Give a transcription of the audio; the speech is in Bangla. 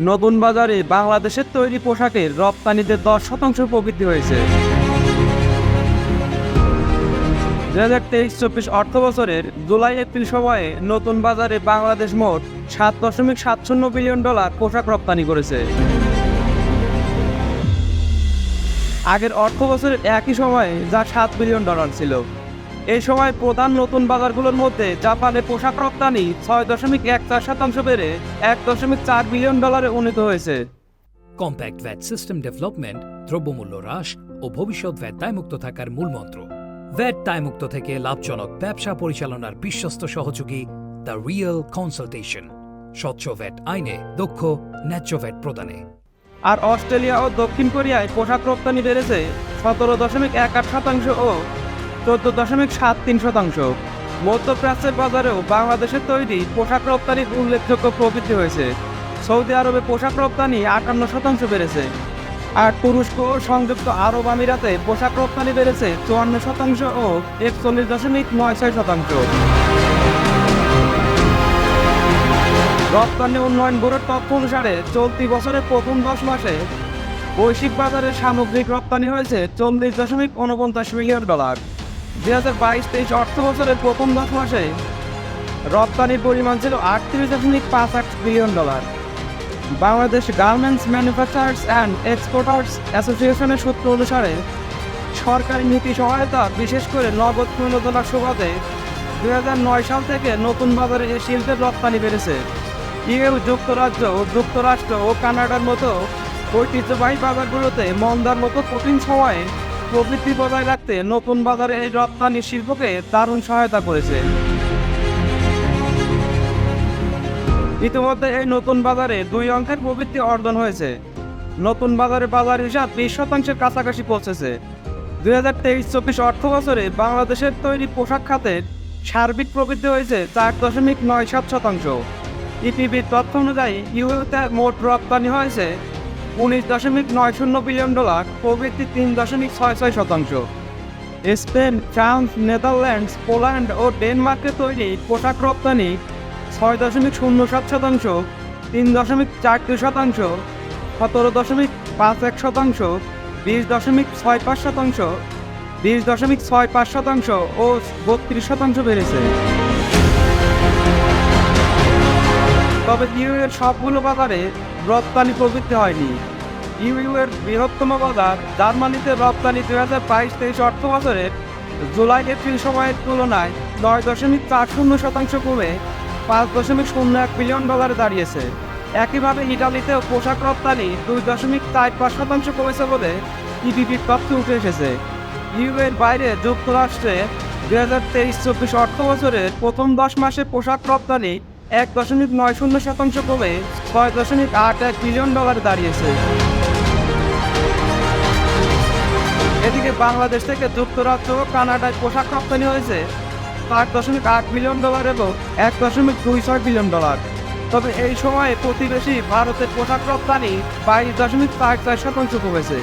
নতুন বাজারে বাংলাদেশের তৈরি পোশাকের রপ্তানিতে 10% প্রবৃদ্ধি হয়েছে। 2023-24 অর্থ বছরের জুলাই-এপ্রিল সময়ে নতুন বাজারে বাংলাদেশ মোট $7.70 বিলিয়ন পোশাক রপ্তানি করেছে। আগের অর্থ বছরের একই সময়ে যা $7 বিলিয়ন ছিল। এই সময় প্রধান নতুন বাজারগুলোর মধ্যে জাপানে পোশাক রপ্তানি 6.14% বেড়ে $1.4 বিলিয়ন উন্নীত হয়েছে। কম্প্যাক্ট ভ্যাট সিস্টেম ডেভেলপমেন্ট, দ্রব্যমূল্য হ্রাস ও ভবিষ্যৎ ভ্যাট দায়মুক্ত থাকার মূলমন্ত্র। ভ্যাট দায়মুক্ত থেকে লাভজনক ব্যবসা পরিচালনার বিশ্বস্ত সহযোগী দ্য রিয়েল কনসালটেশন। স্বচ্ছ ভ্যাট আইনে দক্ষ ন্যায্য ভ্যাট প্রদানে। আর অস্ট্রেলিয়া ও দক্ষিণ কোরিয়ায় পোশাক রপ্তানি বেড়েছে 17.18% ও 14.73%। মধ্যপ্রাচ্যের বাজারেও বাংলাদেশের তৈরি পোশাক রপ্তানির উল্লেখযোগ্য প্রবৃদ্ধি হয়েছে। সৌদি আরবে পোশাক রপ্তানি 58% বেড়েছে। আর তুরস্ক ও সংযুক্ত আরব আমিরাতে পোশাক রপ্তানি বেড়েছে 54% ও 41.96%। রপ্তানি উন্নয়ন ব্যুরোর তথ্য অনুসারে চলতি বছরের প্রথম 10 মাসে বৈশ্বিক বাজারে সামগ্রিক রপ্তানি হয়েছে $40.49 বিলিয়ন। 2022-23 অর্থ বছরের প্রথম 10 মাসে রপ্তানির পরিমাণ ছিল $38.58 billion. Bangladesh garments manufacturers and exporters অ্যাসোসিয়েশনের সূত্র অনুসারে সরকারি নীতি সহায়তা, বিশেষ করে নগদ প্রণোদনার সুবাদে 2009 সাল থেকে নতুন বাজারে এই শিল্পের রপ্তানি বেড়েছে। ইউ, যুক্তরাজ্য, যুক্তরাষ্ট্র ও কানাডার মতো ঐতিহ্যবাহী বাজারগুলোতে মন্দার মতো কঠিন সময়ে প্রবৃদ্ধি বজায় রাখতে নতুন বাজারে এই রপ্তানি শিল্পকে দারুণ সহায়তা করেছে। ইতিমধ্যে এই নতুন বাজারে 2 অঙ্কের প্রবৃদ্ধি অর্জন হয়েছে। নতুন বাজারে বাজার হিসাব 20% কাছাকাছি পৌঁছেছে। 2023-24 অর্থ বছরে বাংলাদেশের তৈরি পোশাক খাতের সার্বিক প্রবৃদ্ধি হয়েছে 4.97%। ইপিবির তথ্য অনুযায়ী ইউএতে মোট রপ্তানি হয়েছে $19.90 বিলিয়ন, প্রবৃদ্ধি 3.66%। স্পেন, ফ্রান্স, নেদারল্যান্ডস, পোল্যান্ড ও ডেনমার্কে তৈরি পোশাক রপ্তানি 6.07%, 3.42%, 17.51%, 20.65%, 20.65% ও 32% বেড়েছে। তবে ইউ এর সবগুলো বাজারে রপ্তানি প্রবৃদ্ধি হয়নি। ইউ এর বৃহত্তম বাজার জার্মানিতে রপ্তানি 2022-23 অর্থ বছরের জুলাই-এপ্রিল সময়ের তুলনায় 9.40% কমে $5.01 বিলিয়ন দাঁড়িয়েছে। একইভাবে ইটালিতেও পোশাক রপ্তানি 2.45% কমেছে বলে ইপিবির তথ্য উঠে এসেছে। ইউ এর বাইরে যুক্তরাষ্ট্রে 2023-24 অর্থ বছরের প্রথম 10 মাসে পোশাক রপ্তানি 1.90% কমে $6.81 বিলিয়ন দাঁড়িয়েছে। এদিকে বাংলাদেশ থেকে যুক্তরাজ্য ও কানাডায় পোশাক রপ্তানি হয়েছে $8.8 বিলিয়ন এবং $1.26 বিলিয়ন। তবে এই সময়ে প্রতিবেশী ভারতের পোশাক রপ্তানি 22.44% কমেছে।